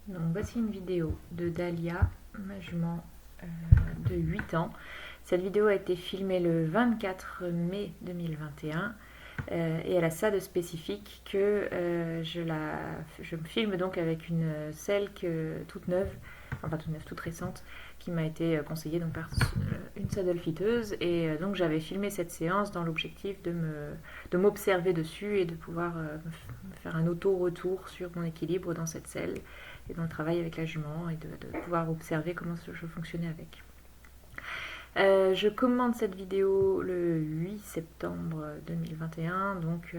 Donc voici une vidéo de Dahlia, ma jument de 8 ans. Cette vidéo a été filmée le 24 mai 2021 et elle a ça de spécifique que je me filme donc avec une selle toute neuve, enfin toute neuve, toute récente, qui m'a été conseillée donc par une saddle-fitteuse. Et donc j'avais filmé cette séance dans l'objectif de m'observer dessus et de pouvoir me faire un auto-retour sur mon équilibre dans cette selle et dans le travail avec la jument et de pouvoir observer comment je fonctionnais avec. Je commande cette vidéo le 8 septembre 2021, donc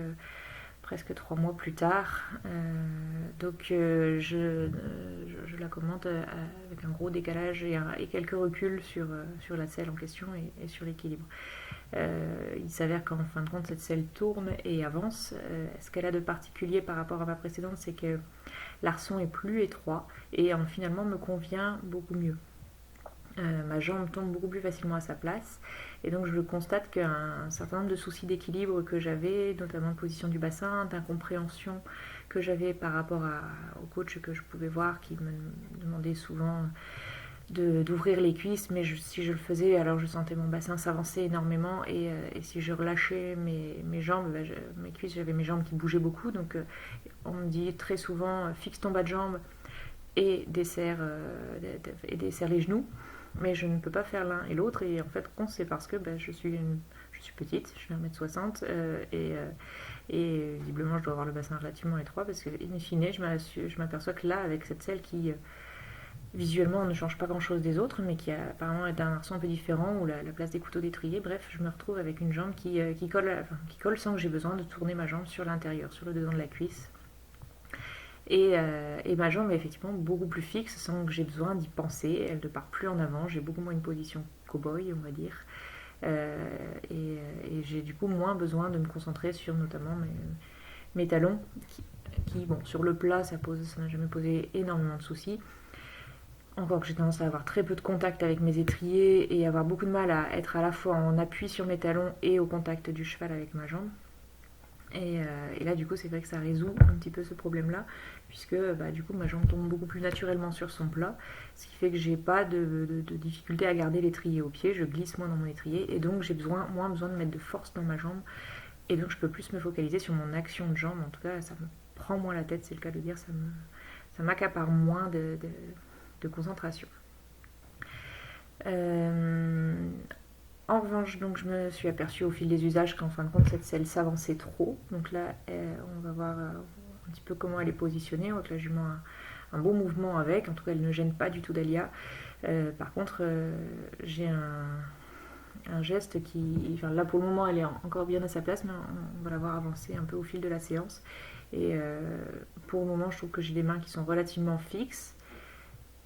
presque 3 mois plus tard. Je la commande avec un gros décalage et quelques reculs sur la selle en question et sur l'équilibre. Il s'avère qu'en fin de compte, cette selle tourne et avance. Ce qu'elle a de particulier par rapport à ma précédente, c'est que l'arçon est plus étroit et finalement me convient beaucoup mieux. Ma jambe tombe beaucoup plus facilement à sa place et donc je constate qu'un certain nombre de soucis d'équilibre que j'avais, notamment de position du bassin, d'incompréhension que j'avais par rapport au coach que je pouvais voir qui me demandait souvent d'ouvrir les cuisses, mais si je le faisais, alors je sentais mon bassin s'avancer énormément et si je relâchais mes jambes, mes cuisses, j'avais mes jambes qui bougeaient beaucoup. Donc on me dit très souvent fixe ton bas de jambe et desserre les genoux, mais je ne peux pas faire l'un et l'autre. Et en fait, c'est parce que je suis petite, je fais 1m60 et visiblement je dois avoir le bassin relativement étroit parce que in fine je m'aperçois que là, avec cette selle qui visuellement ne change pas grand chose des autres, mais qui a apparemment est d'un arçon un peu différent, ou la place des couteaux d'étrier, bref, je me retrouve avec une jambe qui colle sans que j'ai besoin de tourner ma jambe sur l'intérieur, sur le devant de la cuisse. Et ma jambe est effectivement beaucoup plus fixe sans que j'ai besoin d'y penser. Elle ne part plus en avant. J'ai beaucoup moins une position cow-boy, on va dire. Et j'ai du coup moins besoin de me concentrer sur notamment mes talons qui, bon, sur le plat, ça n'a jamais posé énormément de soucis. Encore que j'ai tendance à avoir très peu de contact avec mes étriers et avoir beaucoup de mal à être à la fois en appui sur mes talons et au contact du cheval avec ma jambe. Et là, du coup, c'est vrai que ça résout un petit peu ce problème-là, puisque du coup, ma jambe tombe beaucoup plus naturellement sur son plat, ce qui fait que j'ai pas de difficulté à garder l'étrier au pied, je glisse moins dans mon étrier, et donc j'ai moins besoin de mettre de force dans ma jambe, et donc je peux plus me focaliser sur mon action de jambe. En tout cas, ça me prend moins la tête, c'est le cas de dire, ça m'accapare moins de concentration. En revanche, donc, je me suis aperçue au fil des usages qu'en fin de compte, cette selle s'avançait trop. Donc là, on va voir un petit peu comment elle est positionnée. On voit que la jument a un bon mouvement avec. En tout cas, elle ne gêne pas du tout Dahlia. Par contre, j'ai un geste qui... Enfin, là, pour le moment, elle est encore bien à sa place, mais on va la voir avancer un peu au fil de la séance. Et pour le moment, je trouve que j'ai des mains qui sont relativement fixes,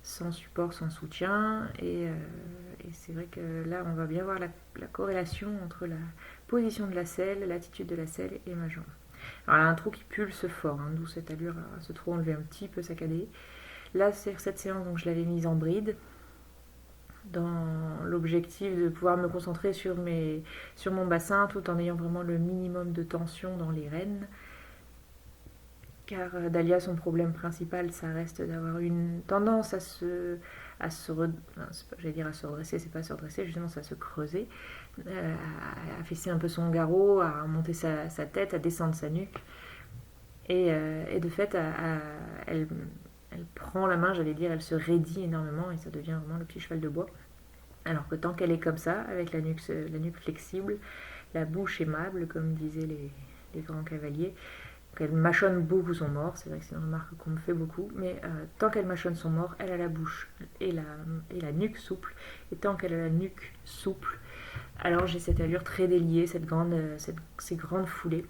sans support, sans soutien, et c'est vrai que là on va bien voir la corrélation entre la position de la selle, l'attitude de la selle et ma jambe. Alors elle a un trou qui pulse fort, d'où cette allure à ce trou enlevé un petit peu saccadé. Là, cette séance, donc, je l'avais mise en bride dans l'objectif de pouvoir me concentrer sur mon bassin tout en ayant vraiment le minimum de tension dans les rênes. Car Dahlia, son problème principal, ça reste d'avoir une tendance à se redresser, c'est pas se redresser, justement, c'est à se creuser, à fesser un peu son garrot, à monter sa tête, à descendre sa nuque. Et de fait, elle prend la main, j'allais dire, elle se raidit énormément et ça devient vraiment le petit cheval de bois. Alors que tant qu'elle est comme ça, avec la nuque flexible, la bouche aimable, comme disaient les grands cavaliers, elle mâchonne beaucoup son mort, c'est vrai que c'est une remarque qu'on me fait beaucoup, mais tant qu'elle mâchonne son mort, elle a la bouche et la nuque souple, et tant qu'elle a la nuque souple, alors j'ai cette allure très déliée, ces grandes foulées.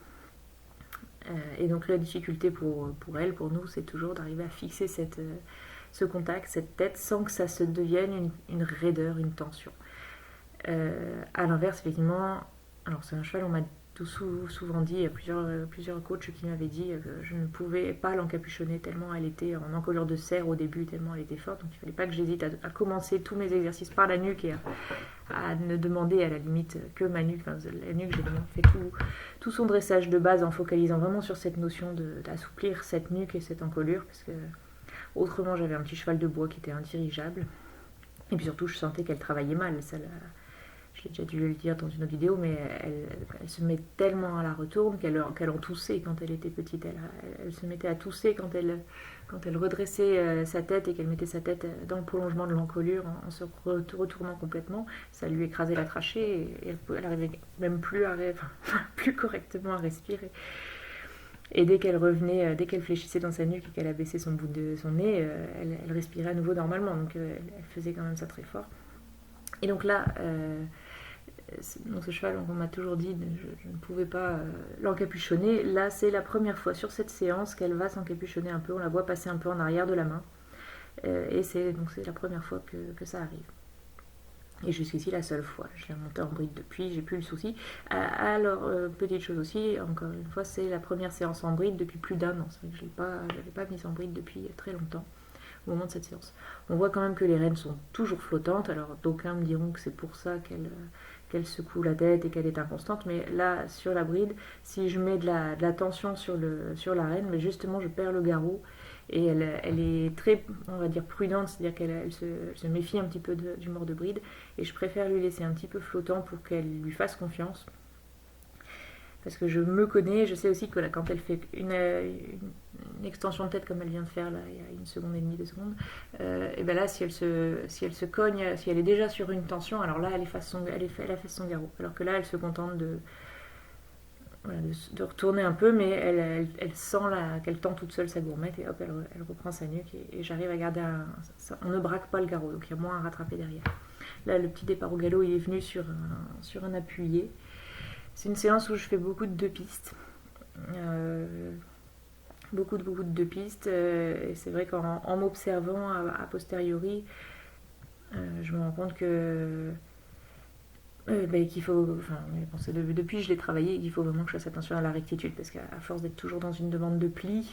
Et donc la difficulté pour elle, pour nous, c'est toujours d'arriver à fixer ce contact, cette tête, sans que ça se devienne une raideur, une tension. À l'inverse, effectivement, alors c'est un cheval, on m'a tout souvent dit, il y a plusieurs coachs qui m'avaient dit que je ne pouvais pas l'encapuchonner tellement elle était en encolure de serre au début, tellement elle était forte. Donc il ne fallait pas que j'hésite à commencer tous mes exercices par la nuque et à ne demander à la limite que ma nuque. Enfin, la nuque, j'ai vraiment fait tout son dressage de base en focalisant vraiment sur cette notion d'assouplir cette nuque et cette encolure, parce que Autrement, j'avais un petit cheval de bois qui était indirigeable. Et puis surtout, je sentais qu'elle travaillait mal. Je l'ai déjà dû le dire dans une autre vidéo, mais elle se met tellement à la retourne qu'elle en toussait quand elle était petite. Elle se mettait à tousser quand elle redressait sa tête et qu'elle mettait sa tête dans le prolongement de l'encolure en se retournant complètement. Ça lui écrasait la trachée et elle arrivait même plus, plus correctement à respirer. Et dès qu'elle revenait, dès qu'elle fléchissait dans sa nuque et qu'elle abaissait son bout de son nez, elle respirait à nouveau normalement. Donc elle faisait quand même ça très fort. Et donc là, ce cheval, on m'a toujours dit je ne pouvais pas l'encapuchonner. Là, c'est la première fois sur cette séance qu'elle va s'encapuchonner un peu. On la voit passer un peu en arrière de la main. Et c'est la première fois que ça arrive. Et jusqu'ici, la seule fois. Je l'ai montée en bride depuis, j'ai plus le souci. Alors, petite chose aussi, encore une fois, c'est la première séance en bride depuis plus d'1 an. C'est vrai que je l'avais pas mise en bride depuis très longtemps, au moment de cette séance. On voit quand même que les rênes sont toujours flottantes. Alors, d'aucuns me diront que c'est pour ça qu'elle secoue la tête et qu'elle est inconstante. Mais là, sur la bride, si je mets de la tension sur la reine, mais justement, je perds le garrot. Et elle est très, on va dire, prudente, c'est-à-dire qu'elle se méfie un petit peu du mort de bride. Et je préfère lui laisser un petit peu flottant pour qu'elle lui fasse confiance. Parce que je me connais, je sais aussi que là, quand elle fait une extension de tête comme elle vient de faire là, il y a 1 seconde et demie, 2 secondes, et bien là, si elle se cogne, si elle est déjà sur une tension, alors là, elle a fait son garrot. Alors que là, elle se contente de retourner un peu, mais elle sent qu'elle tend toute seule sa gourmette et hop, elle reprend sa nuque et j'arrive à garder on ne braque pas le garrot, donc il y a moins à rattraper derrière. Là, le petit départ au galop, il est venu sur un appuyé. C'est une séance où je fais beaucoup de 2 pistes. Beaucoup de 2 pistes. Et c'est vrai qu'en m'observant a posteriori, je me rends compte qu'il faut, depuis je l'ai travaillé, qu'il faut vraiment que je fasse attention à la rectitude, parce qu'à force d'être toujours dans une demande de pli,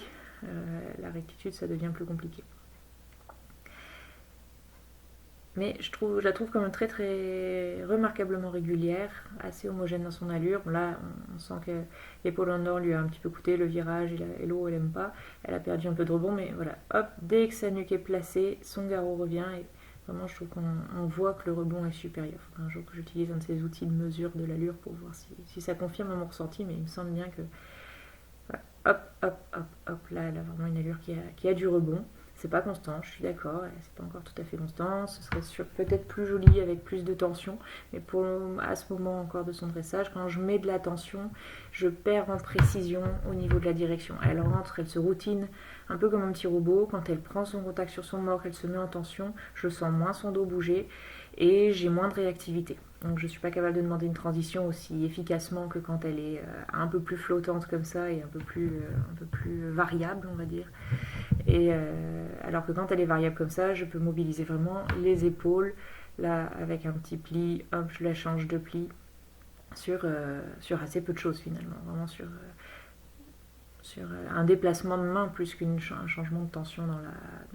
la rectitude ça devient plus compliqué. Mais je la trouve quand même très très remarquablement régulière, assez homogène dans son allure. Là, on sent que l'épaule en or lui a un petit peu coûté, le virage et l'eau elle aime pas. Elle a perdu un peu de rebond, mais voilà, hop, dès que sa nuque est placée, son garrot revient et vraiment, je trouve qu'on voit que le rebond est supérieur. Il faudra un jour que j'utilise un de ces outils de mesure de l'allure pour voir si ça confirme mon ressenti, mais il me semble bien que voilà, hop, là, elle a vraiment une allure qui a du rebond. C'est pas constant, je suis d'accord, c'est pas encore tout à fait constant, ce serait peut-être plus joli avec plus de tension, mais à ce moment encore de son dressage, quand je mets de la tension, je perds en précision au niveau de la direction. Elle rentre, elle se routine un peu comme un petit robot, quand elle prend son contact sur son mort, elle se met en tension, je sens moins son dos bouger et j'ai moins de réactivité. Donc je ne suis pas capable de demander une transition aussi efficacement que quand elle est un peu plus flottante comme ça et un peu plus variable, on va dire. Et alors que quand elle est variable comme ça, je peux mobiliser vraiment les épaules. Là, avec un petit pli, hop, je la change de pli sur assez peu de choses finalement. Vraiment sur un déplacement de main plus qu'un changement de tension dans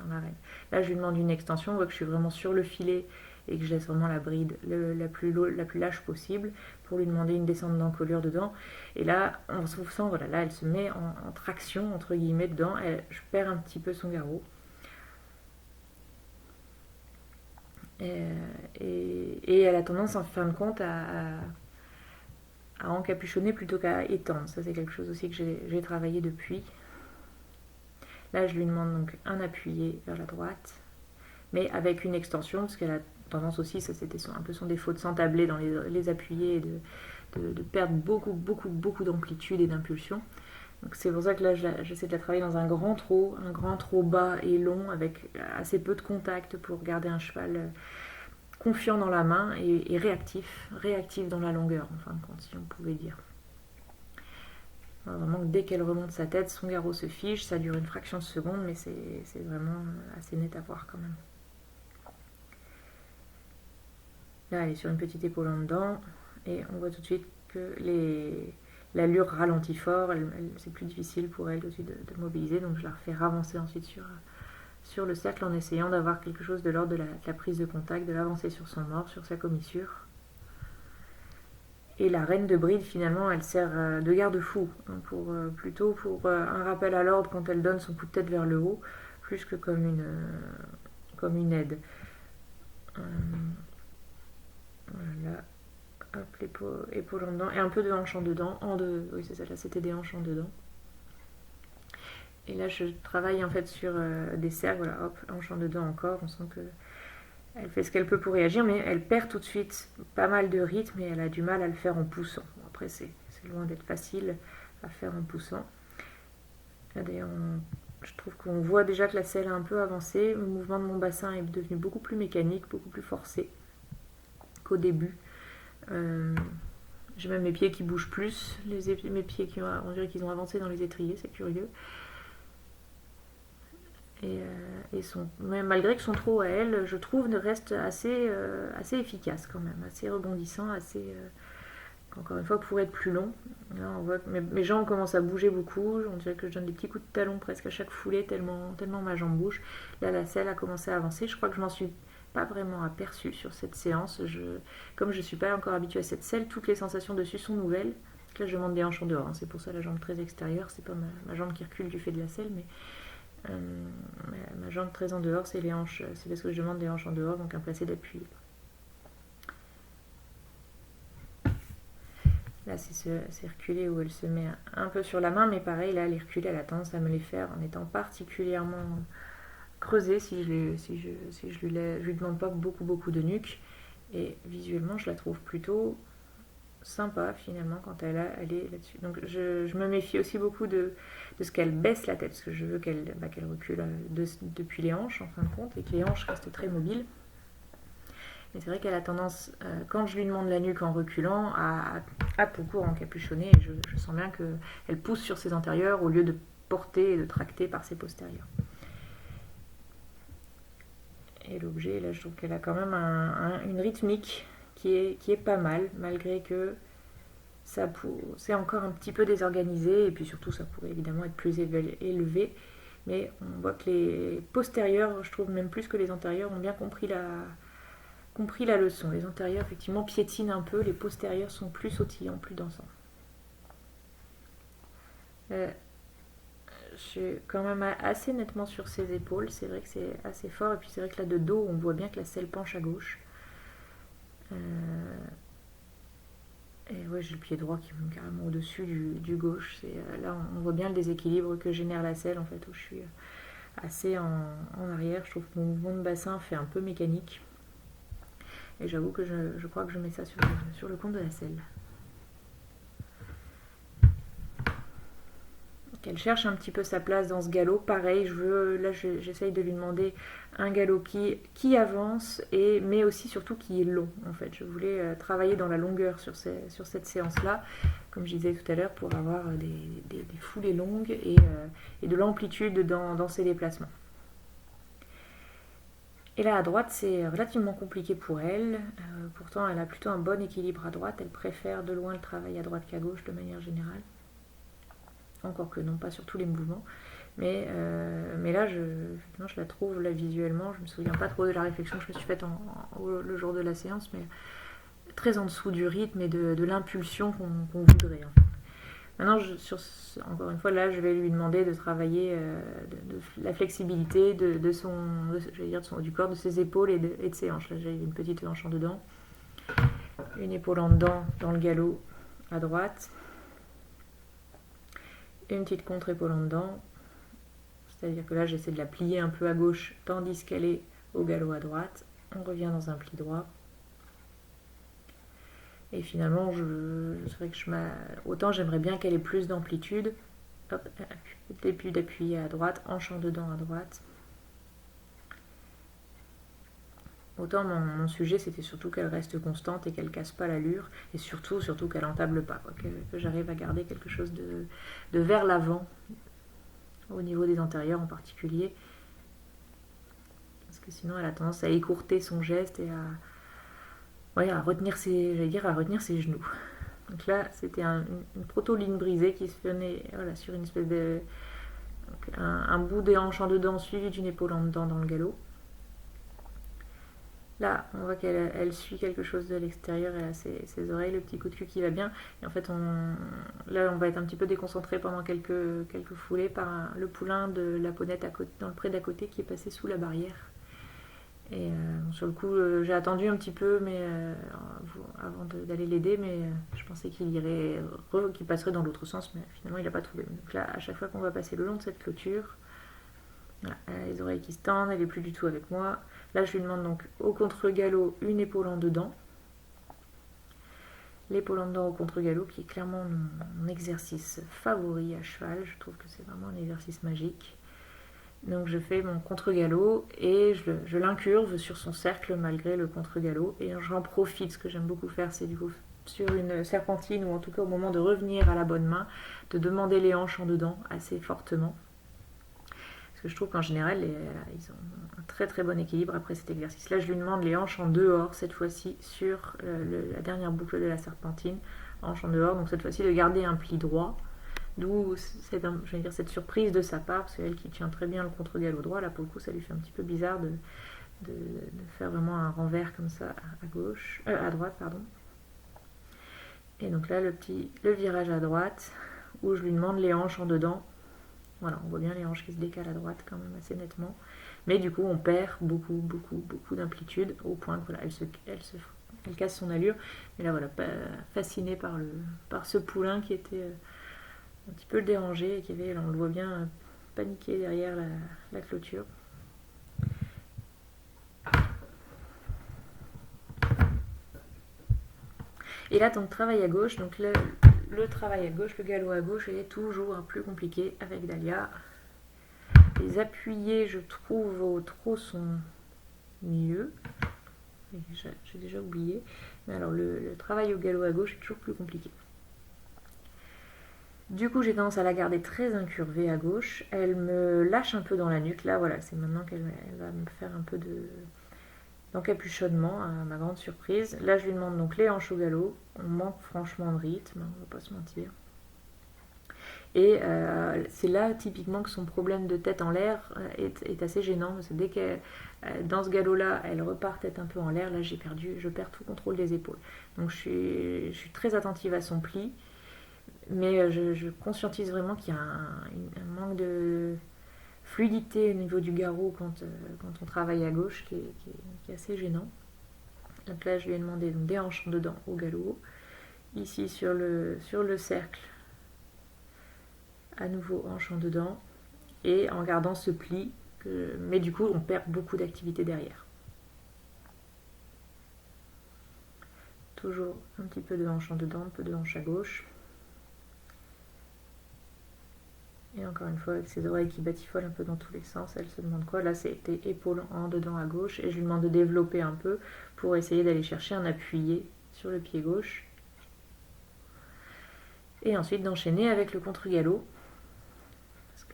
la reine. Là, je lui demande une extension, on voit que je suis vraiment sur le filet et que je laisse vraiment la bride la plus lâche possible pour lui demander une descente d'encolure dedans. Et là, on se sent, voilà, là, elle se met en traction, entre guillemets, dedans. Je perds un petit peu son garrot. Et elle a tendance, en fin de compte, à encapuchonner plutôt qu'à étendre. Ça, c'est quelque chose aussi que j'ai travaillé depuis. Là, je lui demande donc un appuyé vers la droite, mais avec une extension, parce qu'elle a tendance aussi, ça c'était un peu son défaut, de s'entabler dans les appuyés et de perdre beaucoup d'amplitude et d'impulsion. Donc c'est pour ça que là j'essaie de la travailler dans un grand trot bas et long avec assez peu de contact pour garder un cheval confiant dans la main et réactif dans la longueur, en fin de compte, si on pouvait dire. Vraiment, dès qu'elle remonte sa tête, son garrot se fige, ça dure une fraction de seconde, mais c'est vraiment assez net à voir quand même. Là, elle est sur une petite épaule en dedans, et on voit tout de suite que l'allure ralentit fort, c'est plus difficile pour elle aussi de mobiliser, donc je la refais avancer ensuite sur le cercle en essayant d'avoir quelque chose de l'ordre de la prise de contact, de l'avancer sur son mort, sur sa commissure. Et la reine de bride, finalement, elle sert de garde-fou, plutôt pour un rappel à l'ordre quand elle donne son coup de tête vers le haut, plus que comme une aide. Voilà, hop, épaule en dedans, et un peu de hanche en dedans, oui c'est ça, là c'était des hanches en dedans. Et là je travaille en fait sur des cercles, voilà, hop, hanche en dedans encore, on sent que elle fait ce qu'elle peut pour réagir, mais elle perd tout de suite pas mal de rythme et elle a du mal à le faire en poussant. Bon, après c'est loin d'être facile à faire en poussant. Là d'ailleurs je trouve qu'on voit déjà que la selle a un peu avancé, le mouvement de mon bassin est devenu beaucoup plus mécanique, beaucoup plus forcé qu'au début. J'ai même mes pieds qui bougent plus, mes pieds on dirait qu'ils ont avancé dans les étriers, c'est curieux. Et malgré qu'ils sont trop à elle, je trouve reste assez efficace quand même, assez rebondissant, encore une fois pour être plus long. Là on voit que mes jambes commencent à bouger beaucoup, on dirait que je donne des petits coups de talon presque à chaque foulée tellement ma jambe bouge. Là la selle a commencé à avancer, je crois que je m'en suis pas vraiment aperçue sur cette séance. Comme je ne suis pas encore habituée à cette selle, toutes les sensations dessus sont nouvelles. Là je monte des hanches en dehors, hein. C'est pour ça la jambe très extérieure, c'est pas ma jambe qui recule du fait de la selle, mais ma jambe très en dehors, c'est les hanches, c'est parce que je demande des hanches en dehors, donc un placé d'appui. Là c'est reculé où elle se met un peu sur la main, mais pareil, là les reculés, elle a tendance à me les faire en étant particulièrement creusée si je lui demande pas beaucoup de nuque. Et visuellement je la trouve plutôt sympa finalement quand elle est là-dessus. Donc je me méfie aussi beaucoup de ce qu'elle baisse la tête, parce que je veux qu'elle recule depuis les hanches en fin de compte, et que les hanches restent très mobiles. Et c'est vrai qu'elle a tendance, quand je lui demande la nuque en reculant, à tout court encapuchonner, et je sens bien qu'elle pousse sur ses antérieurs au lieu de porter et de tracter par ses postérieurs. Et l'objet, là je trouve qu'elle a quand même une rythmique qui est pas mal, malgré que c'est encore un petit peu désorganisé, et puis surtout ça pourrait évidemment être plus élevé, mais on voit que les postérieurs, je trouve même plus que les antérieurs, ont bien compris la leçon. Les antérieurs effectivement piétinent un peu, les postérieurs sont plus sautillants, plus dansants. Je suis quand même assez nettement sur ses épaules, c'est vrai que c'est assez fort, et puis c'est vrai que là de dos on voit bien que la selle penche à gauche. Et ouais, j'ai le pied droit qui est carrément au-dessus du gauche. Là, on voit bien le déséquilibre que génère la selle, en fait, où je suis assez en arrière. Je trouve que mon mouvement de bassin fait un peu mécanique. Et j'avoue que je crois que je mets ça sur le compte de la selle. Qu'elle cherche un petit peu sa place dans ce galop. Pareil, j'essaye de lui demander un galop qui avance, mais aussi surtout qui est long. En fait, je voulais travailler dans la longueur sur cette séance-là, comme je disais tout à l'heure, pour avoir des foulées longues et de l'amplitude dans ses déplacements. Et là à droite, c'est relativement compliqué pour elle. Pourtant, elle a plutôt un bon équilibre à droite. Elle préfère de loin le travail à droite qu'à gauche de manière générale. Encore que non, pas sur tous les mouvements. Mais là, effectivement, je la trouve là visuellement. Je me souviens pas trop de la réflexion que je me suis faite le jour de la séance, mais très en dessous du rythme et de l'impulsion qu'on voudrait. En fait. Maintenant, encore une fois, là, je vais lui demander de travailler de la flexibilité du corps, de ses épaules et de ses hanches. Là, j'ai une petite hanche en dedans, une épaule en dedans dans le galop à droite, une petite contre-épaule en dedans. C'est-à-dire que là, j'essaie de la plier un peu à gauche, tandis qu'elle est au galop à droite. On revient dans un pli droit. Et finalement, c'est vrai que autant j'aimerais bien qu'elle ait plus d'amplitude. Hop, début d'appuyer à droite, hanche en dedans à droite. Autant mon sujet, c'était surtout qu'elle reste constante et qu'elle casse pas l'allure. Et surtout qu'elle entable pas. Que j'arrive à garder quelque chose de vers l'avant, au niveau des antérieurs en particulier. Parce que sinon, elle a tendance à écourter son geste et à retenir ses genoux. Donc là, c'était une proto-ligne brisée qui se venait sur une espèce de... un bout des hanches en dedans suivi d'une épaule en dedans dans le galop. Là, on voit qu'elle suit quelque chose de l'extérieur, elle a ses oreilles, le petit coup de cul qui va bien. Et en fait, là, on va être un petit peu déconcentré pendant quelques foulées par le poulain de la ponette dans le pré d'à côté qui est passé sous la barrière. Et sur le coup, j'ai attendu un petit peu avant d'aller l'aider, mais je pensais qu'il passerait dans l'autre sens, mais finalement, il n'a pas trouvé. Donc là, à chaque fois qu'on va passer le long de cette clôture, voilà, elle a les oreilles qui se tendent, elle n'est plus du tout avec moi. Là, je lui demande donc au contre-galop une épaule en dedans. L'épaule en dedans au contre-galop, qui est clairement mon exercice favori à cheval. Je trouve que c'est vraiment un exercice magique. Donc je fais mon contre-galop et je l'incurve sur son cercle malgré le contre-galop. Et j'en profite, ce que j'aime beaucoup faire, c'est du coup sur une serpentine ou en tout cas au moment de revenir à la bonne main, de demander les hanches en dedans assez fortement. Parce que je trouve qu'en général, ils ont un très très bon équilibre après cet exercice. Là, je lui demande les hanches en dehors, cette fois-ci sur la dernière boucle de la serpentine, hanches en dehors. Donc cette fois-ci, de garder un pli droit. D'où cette surprise de sa part, parce qu'elle qui tient très bien le contre-galop droit, là pour le coup, ça lui fait un petit peu bizarre de faire vraiment un renvers comme ça à droite, pardon. Et donc là, le virage à droite, où je lui demande les hanches en dedans. Voilà, on voit bien les hanches qui se décalent à droite quand même assez nettement. Mais du coup, on perd beaucoup d'amplitude au point que voilà, elle casse son allure. Mais là, voilà, fascinée par ce poulain qui était un petit peu dérangé et qui avait, là, on le voit bien, paniqué derrière la clôture. Et là, ton travail à gauche, donc le travail à gauche, le galop à gauche est toujours plus compliqué avec Dahlia. Les appuyés, je trouve, au trot sont mieux. J'ai déjà oublié. Mais alors, le travail au galop à gauche est toujours plus compliqué. Du coup, j'ai tendance à la garder très incurvée à gauche. Elle me lâche un peu dans la nuque. Là, voilà, c'est maintenant qu'elle va me faire un peu d'encapuchonnement, à ma grande surprise. Là, je lui demande donc les hanches au galop. On manque franchement de rythme, on va pas se mentir. Et c'est là typiquement que son problème de tête en l'air est assez gênant, parce que dès que dans ce galop-là, elle repart tête un peu en l'air, là je perds tout contrôle des épaules. Donc je suis très attentive à son pli, mais je conscientise vraiment qu'il y a un manque de fluidité au niveau du garrot quand on travaille à gauche qui est assez gênant. Donc là je lui ai demandé donc, des hanches en dedans au galop, ici sur le cercle, à nouveau hanche en dedans et en gardant ce pli, mais du coup on perd beaucoup d'activité derrière. Toujours un petit peu de hanche en dedans, un peu de hanche à gauche. Et encore une fois, avec ses oreilles qui batifolent un peu dans tous les sens, elle se demande quoi. Là, c'était épaule en dedans à gauche et je lui demande de développer un peu pour essayer d'aller chercher un appuyé sur le pied gauche. Et ensuite d'enchaîner avec le contre-galop.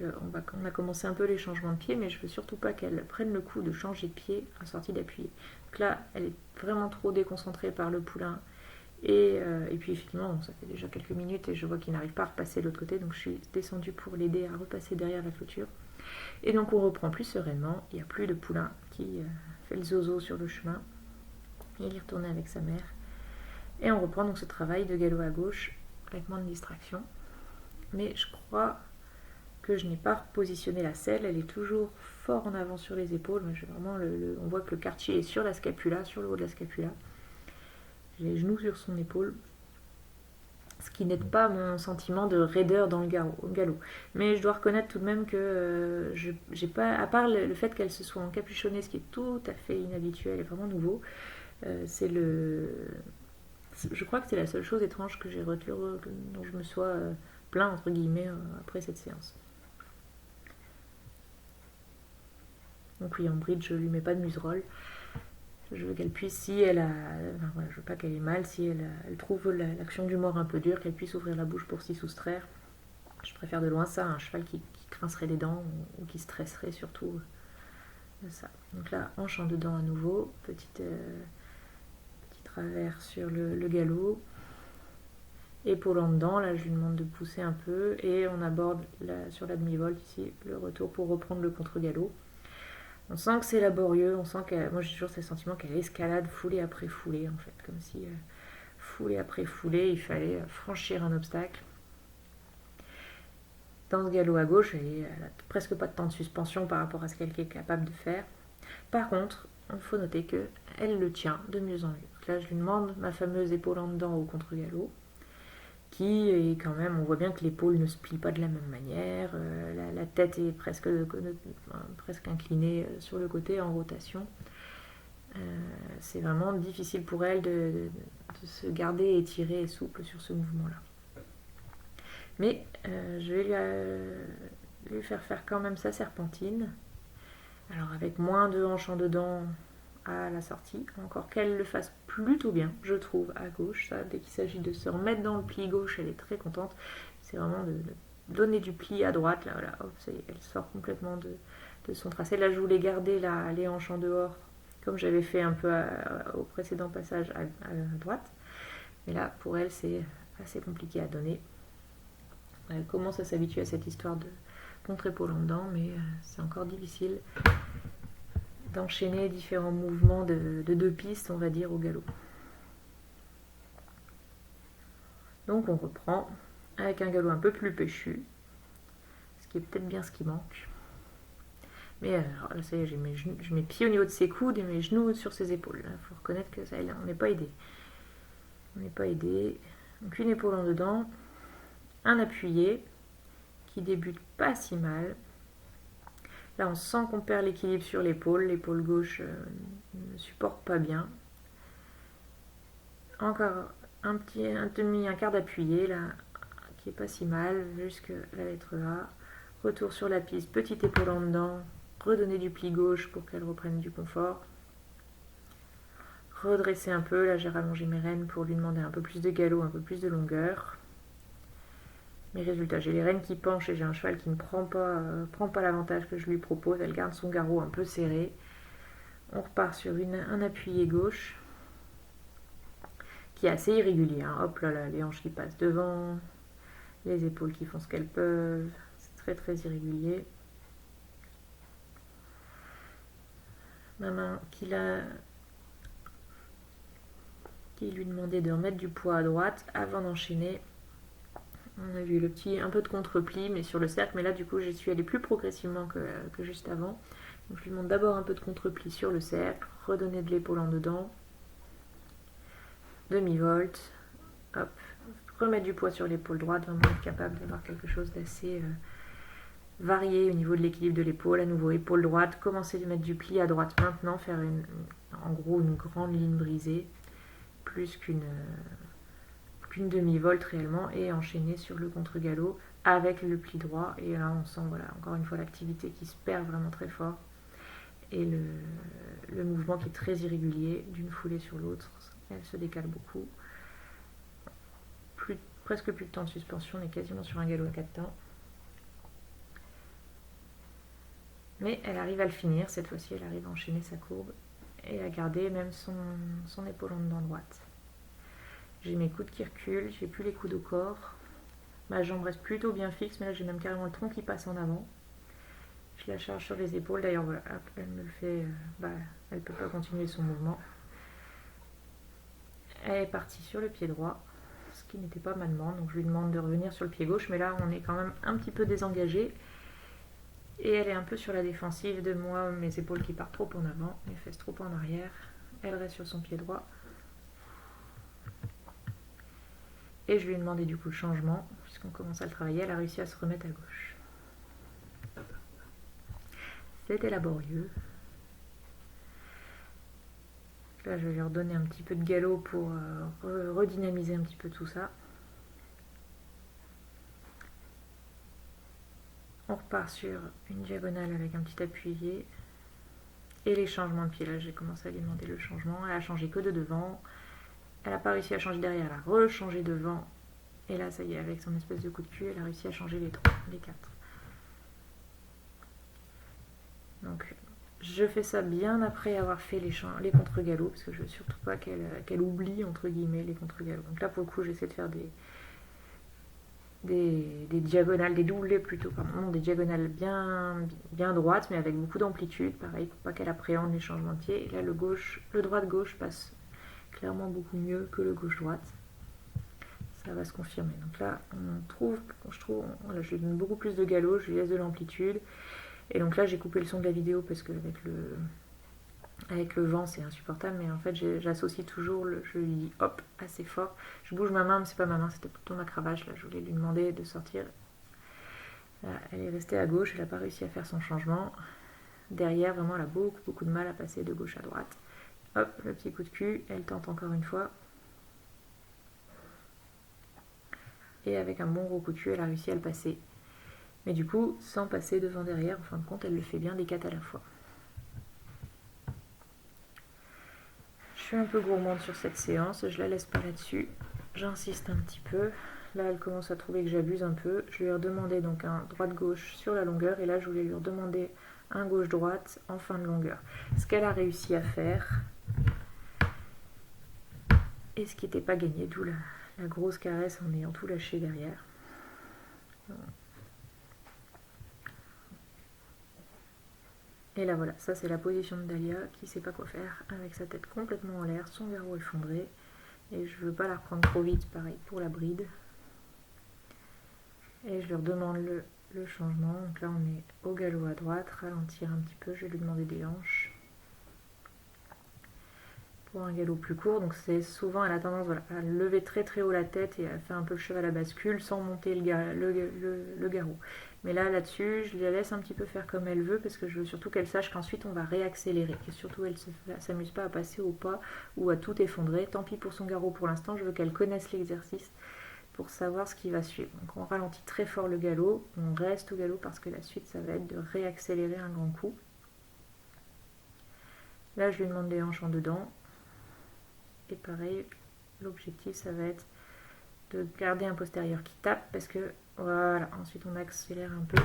On a commencé un peu les changements de pied, mais je veux surtout pas qu'elle prenne le coup de changer de pied en sortie d'appuyer. Donc là, elle est vraiment trop déconcentrée par le poulain. Et puis effectivement, ça fait déjà quelques minutes et je vois qu'il n'arrive pas à repasser de l'autre côté, donc je suis descendue pour l'aider à repasser derrière la clôture. Et donc on reprend plus sereinement, il n'y a plus de poulain qui fait le zozo sur le chemin. Il est retourné avec sa mère. Et on reprend donc ce travail de galop à gauche avec moins de distraction. Mais je crois que je n'ai pas repositionné la selle, elle est toujours fort en avant sur les épaules, mais vraiment on voit que le quartier est sur la scapula, sur le haut de la scapula. J'ai les genoux sur son épaule, ce qui n'aide pas mon sentiment de raideur dans le galop. Mais je dois reconnaître tout de même que j'ai pas, à part le fait qu'elle se soit encapuchonnée, ce qui est tout à fait inhabituel et vraiment nouveau, je crois que c'est la seule chose étrange que j'ai retenue, dont je me sois plaint entre guillemets après cette séance. Donc oui, en bridge, je lui mets pas de muserolle. Je veux qu'elle puisse, si elle a... Enfin, voilà, je veux pas qu'elle ait mal, si elle trouve l'action du mort un peu dure, qu'elle puisse ouvrir la bouche pour s'y soustraire. Je préfère de loin ça à un cheval qui grincerait les dents ou qui stresserait surtout de ça. Donc là, hanche en dedans à nouveau, petit travers sur le galop. Épaule en dedans, là je lui demande de pousser un peu et on aborde sur la demi-volte ici le retour pour reprendre le contre-galop. On sent que c'est laborieux, on sent moi j'ai toujours ce sentiment qu'elle escalade foulée après foulée en fait, comme si foulée après foulée il fallait franchir un obstacle. Dans ce galop à gauche, elle n'a presque pas de temps de suspension par rapport à ce qu'elle est capable de faire. Par contre, il faut noter qu'elle le tient de mieux en mieux. Là, je lui demande ma fameuse épaule en dedans au contre-galop, qui est quand même, on voit bien que l'épaule ne se plie pas de la même manière, la tête est presque inclinée sur le côté en rotation. C'est vraiment difficile pour elle de se garder étirée et souple sur ce mouvement-là. Mais je vais lui faire faire quand même sa serpentine. Alors avec moins de hanches en dedans à la sortie, encore qu'elle le fasse plutôt bien, je trouve, à gauche. Ça, dès qu'il s'agit de se remettre dans le pli gauche, elle est très contente. C'est vraiment de donner du pli à droite. Là, voilà, hop, elle sort complètement de son tracé. Là, je voulais garder les hanches en dehors, comme j'avais fait un peu au précédent passage à droite. Mais là, pour elle, c'est assez compliqué à donner. Elle commence à s'habituer à cette histoire de contre-épaule en dedans, mais c'est encore difficile d'enchaîner différents mouvements de deux pistes, on va dire, au galop. Donc on reprend avec un galop un peu plus péchu, ce qui est peut-être bien ce qui manque. Mais alors, là, ça y est, j'ai mes pieds au niveau de ses coudes et mes genoux sur ses épaules. Il faut reconnaître que ça, on n'est pas aidé. On n'est pas aidé. Donc une épaule en dedans, un appuyé qui débute pas si mal. Là, on sent qu'on perd l'équilibre sur l'épaule. L'épaule gauche ne supporte pas bien. Encore un quart d'appuyé, là, qui est pas si mal, jusque la lettre A. Retour sur la piste, petite épaule en dedans. Redonner du pli gauche pour qu'elle reprenne du confort. Redresser un peu. Là, j'ai rallongé mes rênes pour lui demander un peu plus de galop, un peu plus de longueur. Mes résultats, j'ai les rênes qui penchent et j'ai un cheval qui ne prend pas l'avantage que je lui propose. Elle garde son garrot un peu serré. On repart sur un appuyé gauche qui est assez irrégulier. Hein. Hop là, les hanches qui passent devant, les épaules qui font ce qu'elles peuvent. C'est très très irrégulier. Ma main qui lui demandait de remettre du poids à droite avant d'enchaîner. On a vu le petit un peu de contre-pli mais sur le cercle, mais là du coup j'y suis allée plus progressivement que juste avant. Donc je lui demande d'abord un peu de contre-pli sur le cercle, redonner de l'épaule en dedans, demi-volte, hop, remettre du poids sur l'épaule droite, vraiment être capable d'avoir quelque chose d'assez varié au niveau de l'équilibre de l'épaule. À nouveau épaule droite, commencer à mettre du pli à droite maintenant, faire en gros une grande ligne brisée, plus qu'une demi-volte réellement, et enchaîner sur le contre-galop avec le pli droit. Et là on sent, voilà, encore une fois l'activité qui se perd vraiment très fort et le mouvement qui est très irrégulier d'une foulée sur l'autre. Elle se décale beaucoup. Presque plus de temps de suspension, on est quasiment sur un galop à 4 temps. Mais elle arrive à le finir, cette fois-ci elle arrive à enchaîner sa courbe et à garder même son épaule en dedans droite. J'ai mes coudes qui reculent, j'ai plus les coudes au corps. Ma jambe reste plutôt bien fixe, mais là j'ai même carrément le tronc qui passe en avant. Je la charge sur les épaules, d'ailleurs voilà, elle me le fait, elle peut pas continuer son mouvement. Elle est partie sur le pied droit, ce qui n'était pas ma demande, donc je lui demande de revenir sur le pied gauche, mais là on est quand même un petit peu désengagé. Et elle est un peu sur la défensive de moi, mes épaules qui partent trop en avant, mes fesses trop en arrière. Elle reste sur son pied droit. Et je lui ai demandé du coup le changement, puisqu'on commence à le travailler. Elle a réussi à se remettre à gauche. C'était laborieux. Là, je vais lui redonner un petit peu de galop pour redynamiser un petit peu tout ça. On repart sur une diagonale avec un petit appuyé. Et les changements de pied, là j'ai commencé à lui demander le changement. Elle a changé que de devant. Elle n'a pas réussi à changer derrière, elle a rechangé devant. Et là, ça y est, avec son espèce de coup de cul, elle a réussi à changer les 4. Donc, je fais ça bien après avoir fait les contre-galops, parce que je veux surtout pas qu'elle oublie, entre guillemets, les contre-galops. Donc là, pour le coup, j'essaie de faire des diagonales, des doublés plutôt, pardon, non, des diagonales bien droites, mais avec beaucoup d'amplitude, pareil, pour pas qu'elle appréhende les changements de pied. Et là, le droite-gauche passe clairement beaucoup mieux que le gauche-droite. Ça va se confirmer. Donc là, je trouve, là, je lui donne beaucoup plus de galop, je lui laisse de l'amplitude. Et donc là, j'ai coupé le son de la vidéo parce que avec le vent, c'est insupportable. Mais en fait, j'associe toujours, je lui dis hop, assez fort. Je bouge ma main, mais c'est pas ma main, c'était plutôt ma cravache. Là, je voulais lui demander de sortir. Là, elle est restée à gauche, elle n'a pas réussi à faire son changement. Derrière, vraiment, elle a beaucoup de mal à passer de gauche à droite. Hop, le petit coup de cul, elle tente encore une fois. Et avec un bon gros coup de cul, elle a réussi à le passer. Mais du coup, sans passer devant derrière, en fin de compte, elle le fait bien des 4 à la fois. Je suis un peu gourmande sur cette séance, je la laisse pas là-dessus. J'insiste un petit peu. Là, elle commence à trouver que j'abuse un peu. Je lui ai redemandé donc un droite-gauche sur la longueur. Et là, je voulais lui redemander un gauche-droite en fin de longueur. Ce qu'elle a réussi à faire. Et ce qui n'était pas gagné, d'où la grosse caresse en ayant tout lâché derrière. Et là voilà, ça c'est la position de Dahlia qui sait pas quoi faire, avec sa tête complètement en l'air, son garrot effondré. Et je veux pas la reprendre trop vite, pareil pour la bride. Et je leur demande le changement. Donc là on est au galop à droite, ralentir un petit peu, je vais lui demander des hanches. Pour un galop plus court, donc c'est souvent elle a tendance à lever très haut la tête et à faire un peu le cheval à bascule sans monter le garrot. Mais là-dessus, je la laisse un petit peu faire comme elle veut parce que je veux surtout qu'elle sache qu'ensuite on va réaccélérer. Et surtout, elle ne s'amuse pas à passer au pas ou à tout effondrer. Tant pis pour son garrot pour l'instant, je veux qu'elle connaisse l'exercice pour savoir ce qui va suivre. Donc on ralentit très fort le galop, on reste au galop parce que la suite, ça va être de réaccélérer un grand coup. Là, je lui demande des hanches en dedans. Et pareil, l'objectif, ça va être de garder un postérieur qui tape parce que voilà, ensuite on accélère un peu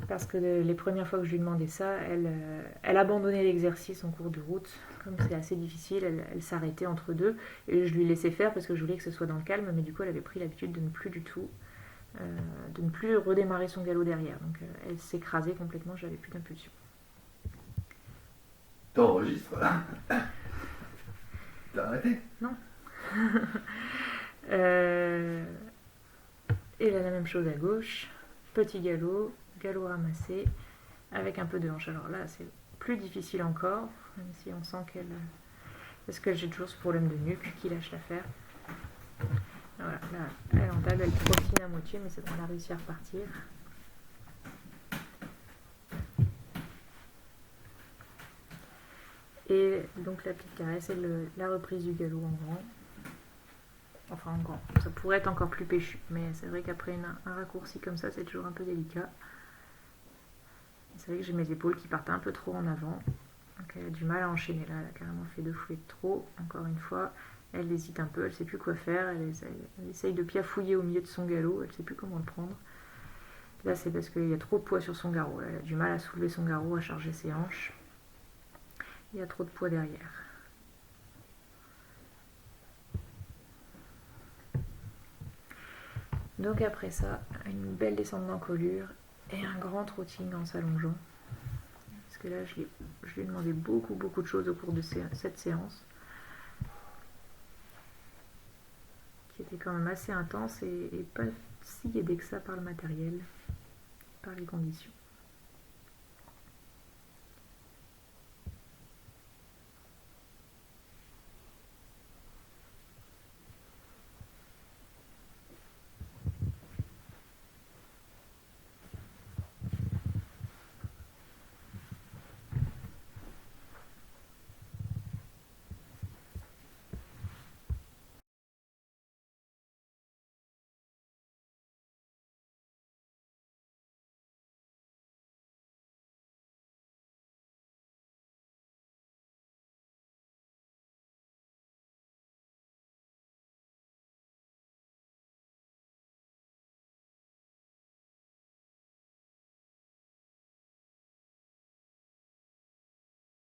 parce que les premières fois que je lui demandais ça, elle abandonnait l'exercice en cours de route. Comme c'est assez difficile, elle s'arrêtait entre deux et je lui laissais faire parce que je voulais que ce soit dans le calme, mais du coup elle avait pris l'habitude de ne plus du tout de ne plus redémarrer son galop derrière, donc elle s'écrasait complètement, j'avais plus d'impulsion. T'enregistres là? T'as arrêté? Non. Et là la même chose à gauche, petit galop ramassé avec un peu de hanche. Alors là c'est plus difficile encore, même si on sent qu'elle... Parce que j'ai toujours ce problème de nuque qui lâche l'affaire. Voilà, là elle entame, elle trottine à moitié, mais c'est bon, on a réussi à repartir. Et donc la petite caresse et la reprise du galop en grand. Enfin en grand, ça pourrait être encore plus péchu, mais c'est vrai qu'après un raccourci comme ça, c'est toujours un peu délicat. C'est vrai que j'ai mes épaules qui partent un peu trop en avant, donc elle a du mal à enchaîner là, elle a carrément fait 2 fouets de trop, encore une fois. Elle hésite un peu, elle ne sait plus quoi faire, elle essaye de piafouiller au milieu de son galop, elle ne sait plus comment le prendre. Là c'est parce qu'il y a trop de poids sur son garrot, elle a du mal à soulever son garrot, à charger ses hanches. Il y a trop de poids derrière. Donc après ça, une belle descente d'encolure et un grand trotting en s'allongeant. Parce que là, je lui ai demandé beaucoup de choses au cours de cette séance. Qui était quand même assez intense et pas si aidée que ça par le matériel, par les conditions.